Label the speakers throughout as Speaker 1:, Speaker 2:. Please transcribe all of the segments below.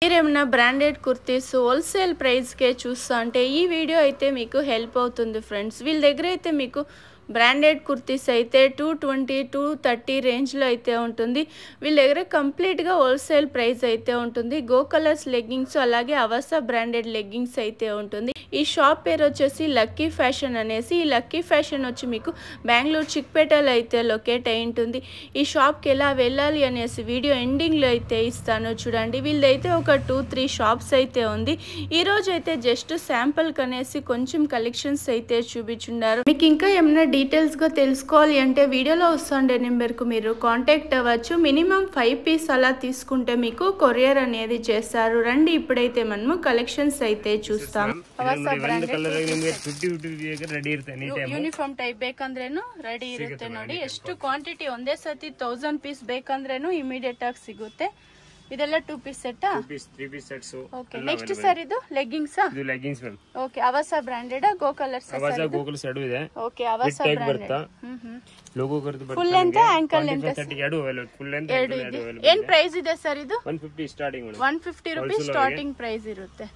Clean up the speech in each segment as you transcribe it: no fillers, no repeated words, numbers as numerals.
Speaker 1: మీరేమన్నా branded kurtis wholesale ప్రైస్కే చూస్తా అంటే ఈ వీడియో అయితే మీకు హెల్ప్ అవుతుంది ఫ్రెండ్స్. వీళ్ళ దగ్గర అయితే మీకు బ్రాండెడ్ కుర్తీస్ అయితే 220 230 రేంజ్లో అయితే ఉంటుంది. వీళ్ళ దగ్గర కంప్లీట్గా హోల్సేల్ ప్రైస్ అయితే ఉంటుంది. గో కలర్స్ లెగ్గింగ్స్ అలాగే అవసా బ్రాండెడ్ లెగ్గింగ్స్ అయితే ఉంటుంది. ఈ షాప్ పేరు వచ్చేసి లక్కీ ఫ్యాషన్ అనేసి. ఈ లక్కీ ఫ్యాషన్ వచ్చి మీకు బెంగళూరు చిక్పేటలో అయితే లొకేట్ అయి ఉంటుంది. ఈ షాప్కి ఎలా వెళ్ళాలి అనేసి వీడియో ఎండింగ్లో అయితే ఇస్తాను చూడండి. వీళ్ళదైతే ఒక 2-3 షాప్స్ అయితే ఉంది. ఈరోజు అయితే జస్ట్ శాంపుల్కి అనేసి కొంచెం కలెక్షన్స్ అయితే చూపించున్నారు. మీకు ఇంకా ఏమైనా డీటెయిల్స్గా తెలుసుకోవాలి అంటే వీడియోలో వస్తుండే నెంబర్కు మీరు కాంటాక్ట్ అవ్వచ్చు. మినిమం 5 పీస్ అలా తీసుకుంటే మీకు కొరియర్ అనేది చేస్తారు. రండి ఇప్పుడైతే మనము కలెక్షన్స్ అయితే చూస్తాం. ಯೂನಿಫಾರ್ಮ್ ಟೈಪ್ ಬೇಕಂದ್ರೇನು ರೆಡಿ ಇರುತ್ತೆ ನೋಡಿ. ಎಷ್ಟು ಕ್ವಾಂಟಿಟಿ ಒಂದೇ ಸತಿ 1000 ಪೀಸ್ ಬೇಕಂದ್ರೇನು ಇಮಿಡಿಯೇಟ್ ಆಗಿ ಸಿಗುತ್ತೆ. ಇದೆಲ್ಲ 2 piece set
Speaker 2: 3 piece sets.
Speaker 1: Okay, next sir ಇದು ಲೆಗ್ಗಿಂಗ್ಸ್.
Speaker 2: ಇದು leggings ma'am.
Speaker 1: Okay, Avaasa branded Go Colors.
Speaker 2: Avaasa Go Colors ಎರಡು ಇದೆ.
Speaker 1: ಓಕೆ, ಅವಸಾ ಬ್ರಾಂಡೆಡ್
Speaker 2: ಲೋಗೋ ಕರೆದು ಬರುತ್ತೆ.
Speaker 1: ಫುಲ್ ಲೆಂತ್ ಆಂಕಲ್ ಲೆಂತ್
Speaker 2: 30 ಎರಡು ಅವೈಲೇಬಲ್. ಫುಲ್ ಲೆಂತ್
Speaker 1: ಎರಡು ಇದೆ. ಏನು ಪ್ರೈಸ್ ಇದೆ ಸರ್ ಇದು?
Speaker 2: 150 starting madam.
Speaker 1: 150 rupees starting price ಇರುತ್ತೆ.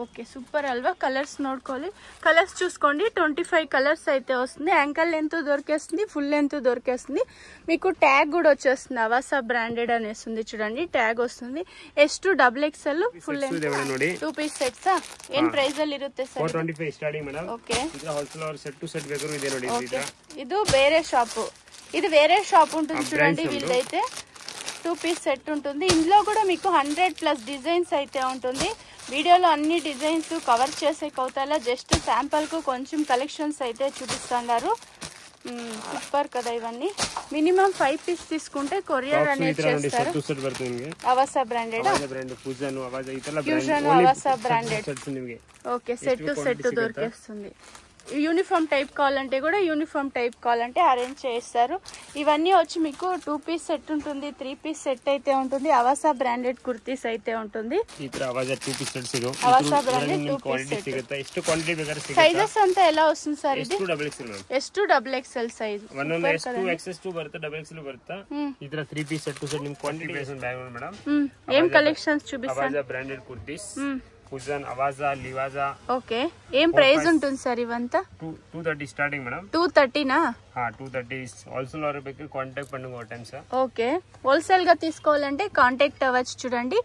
Speaker 1: ఓకే, సూపర్ అల్వా. కలర్స్ నోడుకోవాలి, కలర్స్ చూసుకోండి. 25 కలర్స్ అయితే వస్తుంది. యాంకల్ లెంత్ దొరికేస్తుంది, ఫుల్ లెంత్ దొరికేస్తుంది. మీకు ట్యాగ్ కూడా వచ్చేస్తుంది. అవసా బ్రాండెడ్ అనేస్తుంది చూడండి, ట్యాగ్ వస్తుంది. ಎಷ್ಟು XXL full length 2 piece sets. ಏನ್ ಪ್ರೈಸ್ ಅಲ್ಲಿ ಇರುತ್ತೆ ಸರ್?
Speaker 2: 425 starting madam.
Speaker 1: ಓಕೆ,
Speaker 2: ಇದು ಹೋಲ್ಸೇಲ್ ಅವರ್ ಸೆಟ್ ಟು ಸೆಟ್ ಬೇಕಾದ್ರೂ ಇದೆ ನೋಡಿ.
Speaker 1: ಇದು ಬೇರೆ షాప్, ఇది వేరే షాప్ ఉంటుంది చూడండి. వీళ్ళైతే 2 పీస్ సెట్ ఉంటుంది. ఇందులో కూడా మీకు 100+ డిజైన్స్ అయితే ఉంటుంది. వీడియోలో అన్ని డిజైన్స్ కవర్ చేసే కౌతాల జస్ట్ శాంపుల్ కు కొంచెం కలెక్షన్స్ అయితే చూపిస్తున్నారు. సూపర్ కదా ఇవన్నీ. మినిమం 5 పీస్ తీసుకుంటే కొరియర్ అనేది చేస్తారు. Avaasa branded, fusion Avaasa branded. Okay, set to set దొరికేస్తుంది. యూనిఫామ్ టైప్ కావాలంటే కూడా యూనిఫామ్ టైప్ కావాలంటే అరేంజ్ చేస్తారు. ఇవన్నీ వచ్చి మీకు 2 పీస్ సెట్ ఉంటుంది, 3 పీస్ సెట్ అయితే ఉంటుంది. అవసా బ్రాండెడ్ కుర్తీస్ అయితే ఉంటుంది. అవసా బ్రాండెడ్ 2 పీస్ సెట్. సైజెస్ అంతా ఎలా వస్తుంది సార్? ఇది S2 XXL సైజ్. ఏం కలెక్షన్స్ చూపిస్తాను?
Speaker 2: బ్రాండెడ్ కుర్తీస్ ఫుజన్, అవసా, లివాజా.
Speaker 1: ఓకే, ఏం ప్రైస్ ఉంటుంది సార్ ఇవంతా?
Speaker 2: 230 స్టార్టింగ్ మేడం.
Speaker 1: 230 నా?
Speaker 2: 230 హోల్సేల్ వారి ಬಗ್ಗೆ కాంటాక్ట్ பண்ணுங்க ఒక టైం సార్.
Speaker 1: ఓకే, హోల్సేల్ గా తీసుకోవాలంటే కాంటాక్ట్ అవ్వచ్చు చూడండి.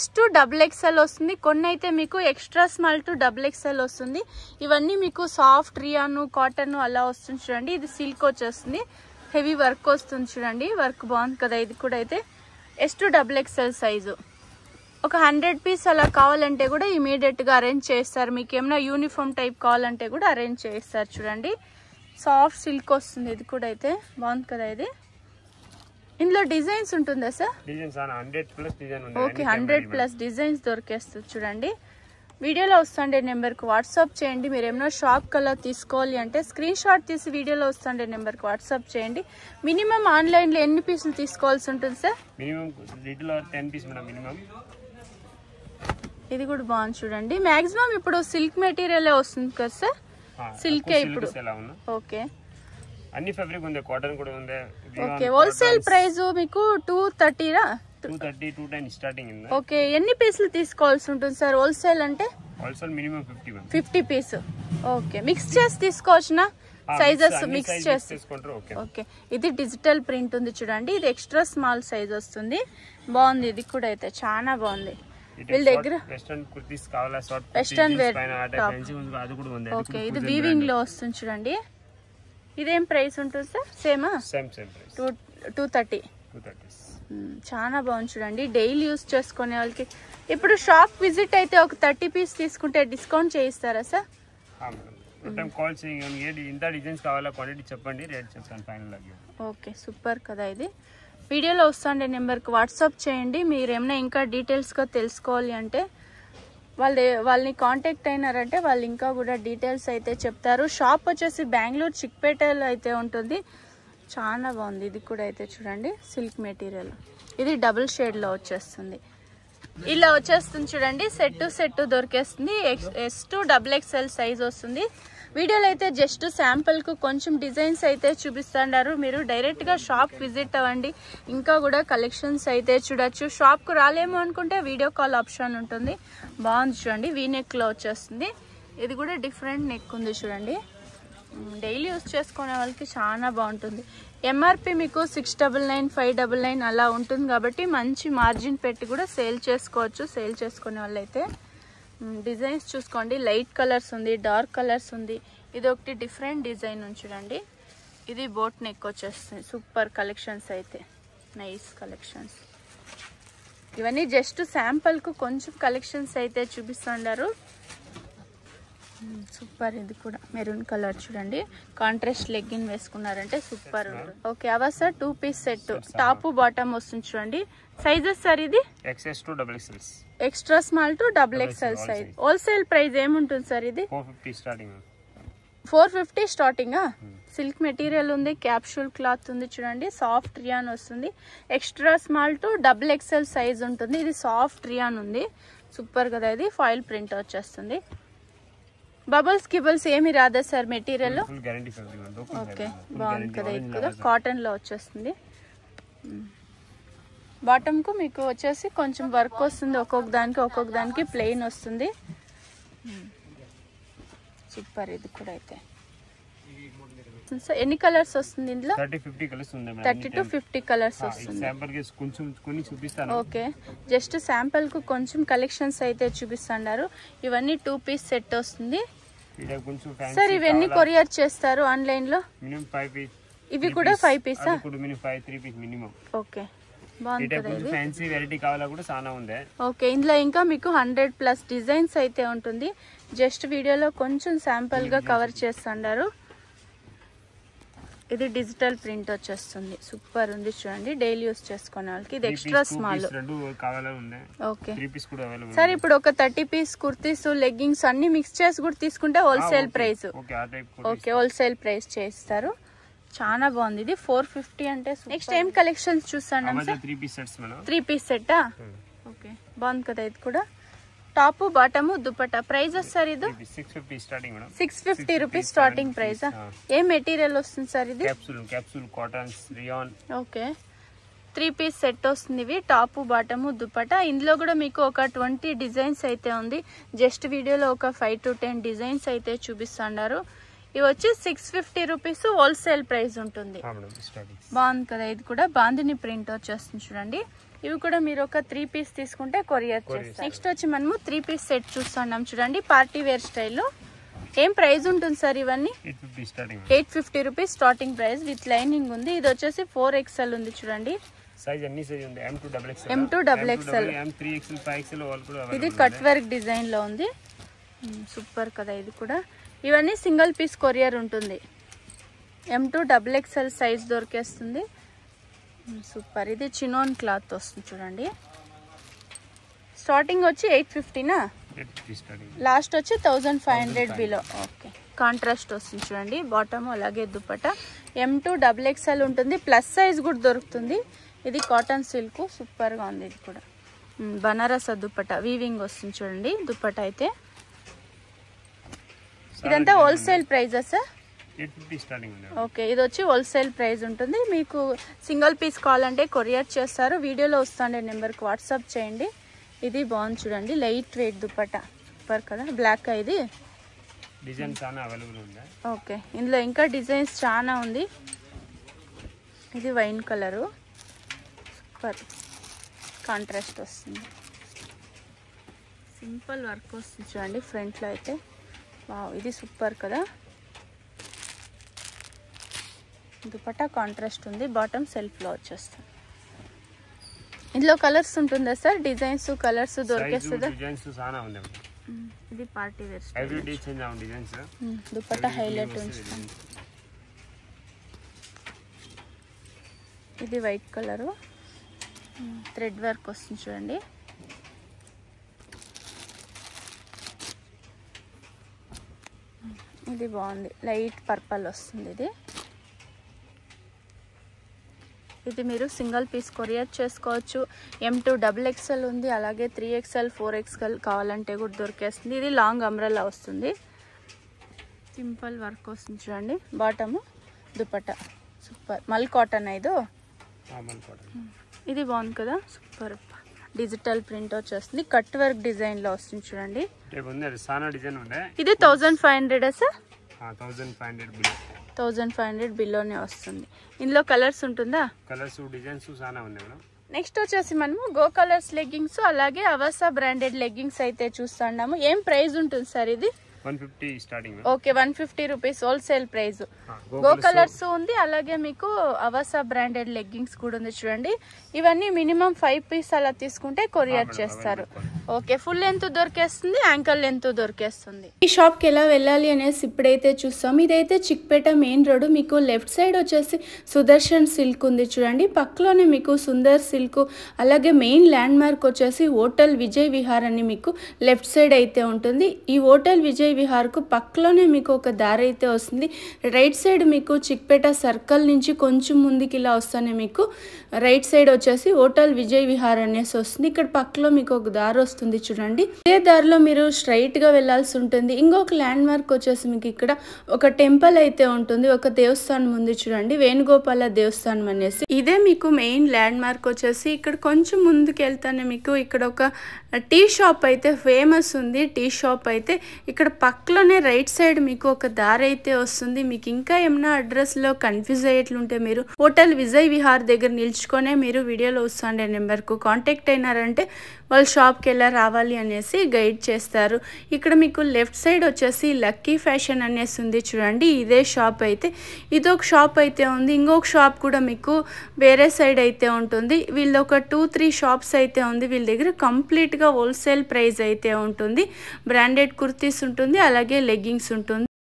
Speaker 1: S2 XXL వస్తుంది. కొన్ని అయితే మీకు ఎక్స్ట్రా స్మాల్ టు XXL వస్తుంది. ఇవన్నీ మీకు సాఫ్ట్ రియాను, కాటన్ అలా వస్తుంది చూడండి. ఇది సిల్క్ వచ్చేస్తుంది, హెవీ వర్క్ వస్తుంది చూడండి. వర్క్ బాగుంది కదా. ఇది కూడా అయితే S2 XXL సైజు. ఒక 100 పీస్ అలా కావాలంటే కూడా ఇమీడియట్ గా అరేంజ్ చేస్తారు. మీకు ఏమైనా యూనిఫామ్ టైప్ కావాలంటే కూడా అరేంజ్ చేస్తారు చూడండి. సాఫ్ట్ సిల్క్ వస్తుంది. ఇది కూడా అయితే బాగుంది కదా. ఇది ఇందులో డిజైన్స్ ఉంటుందా సార్? ఓకే, 100+ డిజైన్స్ దొరికేస్తుంది చూడండి. వీడియోలో వస్తుండే నెంబర్కి వాట్సాప్ చేయండి. మీరు ఏమైనా షాప్ కల్లా తీసుకోవాలి అంటే స్క్రీన్ షాట్ తీసి వీడియోలో వస్తుండే నెంబర్కి వాట్సాప్ చేయండి. మినిమం ఆన్లైన్లో ఎన్ని పీసులు తీసుకోవాల్సి ఉంటుంది sir?
Speaker 2: Minimum retail 10 piece madam minimum.
Speaker 1: ఇది కూడా బాగుంది చూడండి. మాక్సిమం ఇప్పుడు సిల్క్ మెటీరియల్ వస్తుంది కదా సార్? సిల్కే ఇప్పుడు. ఓకే,
Speaker 2: అన్ని ఫ్యాబ్రిక్ ఉంది, కాటన్ కూడా ఉంది.
Speaker 1: ఓకే, హోల్సేల్ ప్రైస్ మీకు 230 రా?
Speaker 2: 230 210 స్టార్టింగ్ ఉంది.
Speaker 1: ఓకే, ఎన్ని పీసులు తీసుకోవాల్సి ఉంటుంది సార్ హోల్సేల్ అంటే?
Speaker 2: Wholesale minimum
Speaker 1: 50 piece. Okay, mix చేసి తీసుకోవచ్చునా? సైజెస్ మిక్స్ చేసి
Speaker 2: తీసుకుంటారు.
Speaker 1: ఓకే, ఇది డిజిటల్ ప్రింట్ ఉంది చూడండి. ఇది ఎక్స్ట్రా స్మాల్ సైజ్ వస్తుంది. బాగుంది. ఇది కూడా అయితే చాలా బాగుంది. వీళ్ళ దగ్గర వెస్టర్న్ వేర్
Speaker 2: అది కూడా ఉంది.
Speaker 1: ఓకే, ఇది వీవింగ్ లో వస్తుంది చూడండి. ఇదేం ప్రైస్ ఉంటుంది సార్? సేమా?
Speaker 2: Same price
Speaker 1: 230. చాలా బాగుంది చూడండి. డైలీ యూస్ చేసుకునే వాళ్ళకి. ఇప్పుడు షాప్ విజిట్ అయితే ఒక 30 పీస్ తీసుకుంటే డిస్కౌంట్ చేయిస్తారా సార్?
Speaker 2: కాల్ చేయండి. ఇంత డిజైన్స్ కావాలా క్వాంటిటీ చెప్పండి, రేట్ చెప్తాను ఫైనల్.
Speaker 1: ఓకే, సూపర్ కదా. ఇది వీడియోలో వస్తుండే నెంబర్కి వాట్సాప్ చేయండి. మీరు ఏమైనా ఇంకా డీటెయిల్స్గా తెలుసుకోవాలి అంటే వాళ్ళని కాంటాక్ట్ అయినారంటే వాళ్ళు ఇంకా కూడా డీటెయిల్స్ అయితే చెప్తారు. షాప్ వచ్చేసి బెంగళూరు చిక్పేటలో అయితే ఉంటుంది. చాలా బాగుంది. ఇది కూడా అయితే చూడండి, సిల్క్ మెటీరియల్. ఇది డబుల్ షేడ్లో వచ్చేస్తుంది. ఇలా వచ్చేస్తుంది చూడండి. సెట్ టు సెట్ దొరికేస్తుంది. S2 XXL సైజ్ వస్తుంది. వీడియోలో అయితే జస్ట్ శాంపుల్కు కొంచెం డిజైన్స్ అయితే చూపిస్తున్నారు. మీరు డైరెక్ట్గా షాప్ విజిట్ అవ్వండి, ఇంకా కూడా కలెక్షన్స్ అయితే చూడొచ్చు. షాప్కు రాలేము అనుకుంటే వీడియో కాల్ ఆప్షన్ ఉంటుంది. బాగుంది చూడండి, వీ నెక్లో వచ్చేస్తుంది. ఇది కూడా డిఫరెంట్ నెక్ ఉంది చూడండి. డైలీ యూస్ చేసుకునే వాళ్ళకి చాలా బాగుంటుంది. ఎంఆర్పి మీకు 699, 599 అలా ఉంటుంది కాబట్టి మంచి మార్జిన్ పెట్టి కూడా సేల్ చేసుకోవచ్చు. సేల్ చేసుకునే వాళ్ళైతే డిజైన్స్ చూసుకోండి. లైట్ కలర్స్ ఉంది, డార్క్ కలర్స్ ఉంది. ఇది ఒకటి డిఫరెంట్ డిజైన్ చూడండి. ఇది బోట్ నెక్ వచ్చేస్తుంది. సూపర్ కలెక్షన్స్ అయితే, నైస్ కలెక్షన్స్. ఇవన్నీ జస్ట్ శాంపుల్కు కొంచెం కలెక్షన్స్ అయితే చూపిస్తున్నారు. సూపర్. ఇది కూడా మెరూన్ కలర్ చూడండి, కాంట్రాస్ట్ లెగ్గిన్ వేసుకున్నారంటే సూపర్ ఉంటుంది. ఓకే, అవా sir 2 piece set, top bottom వస్తుంది చూడండి. సైజెస్ సార్ ఇది
Speaker 2: XS to XXL,
Speaker 1: extra small to XXL size. Wholesale price ఏముంటుంది సార్ ఇది?
Speaker 2: 450 స్టార్టింగ్.
Speaker 1: 450 స్టార్టింగ్. సిల్క్ మెటీరియల్ ఉంది, క్యాప్సూల్ క్లాత్ ఉంది చూడండి, సాఫ్ట్ రియాన్ వస్తుంది. Extra small to XXL size ఉంటుంది. ఇది సాఫ్ట్ రియాన్ ఉంది, సూపర్ కదా. ఇది ఫాయిల్ ప్రింట్ వచ్చేస్తుంది. బబుల్స్ కిబుల్స్ ఏమి రాదా సార్ మెటీరియల్? ఓకే, బాగుంది కదా. ఇది కూడా కాటన్ లో వచ్చేస్తుంది. బాటమ్ కు మీకు వచ్చేసి కొంచెం వర్క్ వస్తుంది, ఒక్కొక్క దానికి ప్లెయిన్ వస్తుంది. సూపర్. ఇది కూడా అయితే ఎన్ని కలర్స్ వస్తుంది ఇందులో?
Speaker 2: 30-50 కలర్స్ ఉంది.
Speaker 1: 30 to 50 కలర్స్ వస్తుంది.
Speaker 2: శాంపుల్ కి కొంచెం కొన్ని చూపిస్తాను.
Speaker 1: ఓకే, జస్ట్ శాంపుల్ కు కొంచెం కలెక్షన్స్ అయితే చూపిస్తున్నారు. ఇవన్నీ 2 పీస్ సెట్ వస్తుంది. సార్ ఇవన్నీ కొరియర్ చేస్తారు ఆన్లైన్ లో?
Speaker 2: Minimum 5 piece.
Speaker 1: ఇవి కూడా 5 పీసా?
Speaker 2: Minimum 3 piece minimum.
Speaker 1: ఓకే, బాగుంది కదా. ఇది
Speaker 2: ఫ్యాన్సీ వెరైటీ కావాలా కూడా చాలా ఉంది.
Speaker 1: ఓకే, ఇందులో ఇంకా మీకు 100+ డిజైన్స్ అయితే ఉంటుంది. జస్ట్ వీడియోలో కొంచెం శాంపుల్ గా కవర్ చేస్తున్నారు. ఇది డిజిటల్ ప్రింట్ వచ్చేస్తుంది, సూపర్ ఉంది చూడండి. డైలీ యూస్ చేసుకునే వాళ్ళకి ఇది ఎక్స్ట్రా స్మాల్. ఓకే సార్, ఇప్పుడు ఒక 30 పీస్ కుర్తీస్, లెగ్గింగ్స్ అన్ని మిక్స్ చేసి కూడా తీసుకుంటే wholesale price. Okay, wholesale price చేస్తారు. చాలా బాగుంది. ఇది 450 అంటే. నెక్స్ట్ ఏం కలెక్షన్స్ చూస్తాను సార్? 3 పీస్ సెట్టా? ఓకే, బాగుంది కదా. ఇది కూడా top bottom dupatta. Prices sir ఇది? 650 రూపీస్ స్టార్టింగ్ ప్రైస్. ఏ మెటీరియల్ వస్తుంది సార్ ఇది?
Speaker 2: Capsule cotton rayon.
Speaker 1: Okay, 3 piece set వస్తుంది. ఇవి టాప్ బాటమ్ దుపట్టా. ఇందులో కూడా మీకు ఒక 20 డిజైన్స్ అయితే ఉంది. జస్ట్ వీడియోలో ఒక 5 to 10 డిజైన్స్ అయితే చూపిస్తున్నారు. ఇవి వచ్చి 650 రూపీస్ హోల్సేల్ ప్రైస్ ఉంటుంది. బాగుంది కదా. ఇది కూడా బాందిని ప్రింట్ వచ్చేస్తుంది చూడండి. ఇవి కూడా మీరు ఒక 3 పీస్ తీసుకుంటే కొరియర్ చేస్తారు. నెక్స్ట్ వచ్చి మనము 3 పీస్ సెట్ చూస్తున్నాం చూడండి, పార్టీ వేర్ స్టైల్లో. ఏం ప్రైస్ ఉంటుంది సార్ ఇవన్నీ? 850 rupees starting price. With lining ఉంది. ఇది వచ్చేసి 4XL ఉంది చూడండి. M to XXL. ఇది కట్ వర్క్ డిజైన్ లో ఉంది, సూపర్ కదా. ఇది కూడా ఇవన్నీ సింగిల్ పీస్ కొరియర్ ఉంటుంది. M to XXL సైజ్ దొరికేస్తుంది, సూపర్. ఇది చినోన్ క్లాత్ వస్తుంది చూడండి. స్టార్టింగ్ వచ్చి 850నా? లాస్ట్ వచ్చి 1500 బిలో. ఓకే, కాంట్రాస్ట్ వస్తుంది చూడండి. బాటమ్ అలాగే దుపట్టా. M to XXL ఉంటుంది, ప్లస్ సైజ్ కూడా దొరుకుతుంది. ఇది కాటన్ సిల్క్, సూపర్ గా ఉంది. ఇది కూడా బనారస్ దుపట్టా, వీవింగ్ వస్తుంది చూడండి దుపట్టా అయితే. ఇదంతా హోల్సేల్ ప్రైజా సార్?
Speaker 2: 850 స్టార్టింగ్.
Speaker 1: ఓకే, ఇది వచ్చి హోల్సేల్ ప్రైస్ ఉంటుంది. మీకు సింగిల్ పీస్ కావాలంటే కొరియర్ చేస్తారు. వీడియోలో వస్తుండే నెంబర్కి వాట్సాప్ చేయండి. ఇది బాగుంది చూడండి, లైట్ వెయిట్ దుపట్టా, సూపర్ కదా. బ్లాక్ ఇది
Speaker 2: డిజైన్ చాలా అవైలబుల్ ఉంది.
Speaker 1: ఓకే, ఇందులో ఇంకా డిజైన్స్ చాలా ఉంది. ఇది వైన్ కలరు, సూపర్ కాంట్రాస్ట్ వస్తుంది. సింపుల్ వర్క్ వస్తుంది చూడండి ఫ్రంట్లో అయితే. వావ్, ఇది సూపర్ కదా. దుపట్టా కాంట్రాస్ట్ ఉంది, బాటమ్ సెల్ఫ్ లో వచ్చేస్తుంది. ఇందులో కలర్స్ ఉంటుందా సార్? Designs colours దొరికేస్తుందా? ఇది పార్టీ వేర్ దుపట్టా హైలైట్ ఉంచుతాం. ఇది వైట్ కలరు, థ్రెడ్ వర్క్ వస్తుంది చూడండి. ఇది బాగుంది, లైట్ పర్పల్ వస్తుంది. ఇది మీరు సింగిల్ పీస్ కొరియర్ చేసుకోవచ్చు. M to XXL ఉంది, అలాగే 3XL 4XL కావాలంటే కూడా దొరికేస్తుంది. ఇది లాంగ్ అంబ్రెల్లా వస్తుంది. సింపుల్ వర్క్ వస్తుంది చూడండి. Bottom dupatta super. మల్ కాటన్ ఇది. ఇది బాగుంది కదా, సూపర్. డిజిటల్ ప్రింట్ వచ్చేస్తుంది, కట్ వర్క్ డిజైన్ లో వస్తుంది చూడండి. ఇది 1500 సార్. 1500 బిలోనే వస్తుంది. ఇందులో కలర్స్ ఉంటుందా?
Speaker 2: కలర్స్ డిజైన్స్ చాలా ఉన్నాయి మేడం.
Speaker 1: నెక్స్ట్ వచ్చేసి మనము గో కలర్స్ లెగ్గింగ్స్ అలాగే అవసా బ్రాండెడ్ లెగ్గింగ్స్ అయితే చూస్తున్నాము. ఏం ప్రైస్ ఉంటుంది సార్ ఇది?
Speaker 2: 150 starting.
Speaker 1: Okay, 150 rupees wholesale price. Go colours ఉంది, అలాగే మీకు అవసా బ్రాండెడ్ లెగ్గింగ్స్ కూడా ఉంది చూడండి. ఇవన్నీ మినిమం 5 పీస్ అలా తీసుకుంటే కొరియర్ చేస్తారు. ఓకే, ఫుల్ లెంత్ దొరికేస్తుంది, యాంకల్ లెంత్ దొరికేస్తుంది. ఈ షాప్ కి ఎలా వెళ్ళాలి అనేసి ఇప్పుడైతే చూస్తాం. ఇదైతే చిక్పేట మెయిన్ రోడ్. మీకు లెఫ్ట్ సైడ్ వచ్చేసి సుదర్శన్ సిల్క్ ఉంది చూడండి. పక్కలోనే మీకు సుందర్ సిల్క్, అలాగే మెయిన్ ల్యాండ్ మార్క్ వచ్చేసి హోటల్ విజయ్ విహార్ అని మీకు లెఫ్ట్ సైడ్ అయితే ఉంటుంది. ఈ హోటల్ విజయ్ విహార్ కు పక్కలోనే మీకు ఒక దారి అయితే వస్తుంది. రైట్ సైడ్ మీకు చిక్పేట సర్కిల్ నుంచి కొంచెం ముందుకి ఇలా వస్తానే మీకు రైట్ సైడ్ వచ్చేసి హోటల్ విజయ్ విహార్ అనేసి వస్తుంది. ఇక్కడ పక్కలో మీకు ఒక దారి వస్తుంది చూడండి. ఇదే దారిలో మీరు స్ట్రైట్ గా వెళ్లాల్సి ఉంటుంది. ఇంకొక ల్యాండ్ మార్క్ వచ్చేసి మీకు ఇక్కడ ఒక టెంపుల్ అయితే ఉంటుంది, ఒక దేవస్థానం ఉంది చూడండి, వేణుగోపాల దేవస్థానం అనేసి. ఇదే మీకు మెయిన్ ల్యాండ్ మార్క్ వచ్చేసి. ఇక్కడ కొంచెం ముందుకు వెళ్తానే మీకు ఇక్కడ ఒక టీ షాప్ అయితే ఫేమస్ ఉంది. టీ షాప్ అయితే ఇక్కడ పక్కలోనే రైట్ సైడ్ మీకు ఒక దారి అయితే వస్తుంది. మీకు ఇంకా ఏమైనా అడ్రస్ లో కన్ఫ్యూజ్ అయ్యేట్లుంటే మీరు హోటల్ విజయ్ విహార్ దగ్గర నిల్చుకొనే మీరు వీడియోలో వస్తుండే నెంబర్ కు కాంటాక్ట్ అయినారంటే వాళ్ళు షాప్కి ఎలా రావాలి అనేసి గైడ్ చేస్తారు. ఇక్కడ మీకు లెఫ్ట్ సైడ్ వచ్చేసి లక్కీ ఫ్యాషన్ అనేసి ఉంది చూడండి. ఇదే షాప్ అయితే, ఇదొక షాప్ అయితే ఉంది. ఇంకొక షాప్ కూడా మీకు వేరే సైడ్ అయితే ఉంటుంది. వీళ్ళ ఒక 2-3 షాప్స్ అయితే ఉంది. వీళ్ళ దగ్గర కంప్లీట్గా హోల్సేల్ ప్రైస్ అయితే ఉంటుంది. బ్రాండెడ్ కుర్తీస్ ఉంటుంది, అలాగే లెగ్గింగ్స్ ఉంటుంది.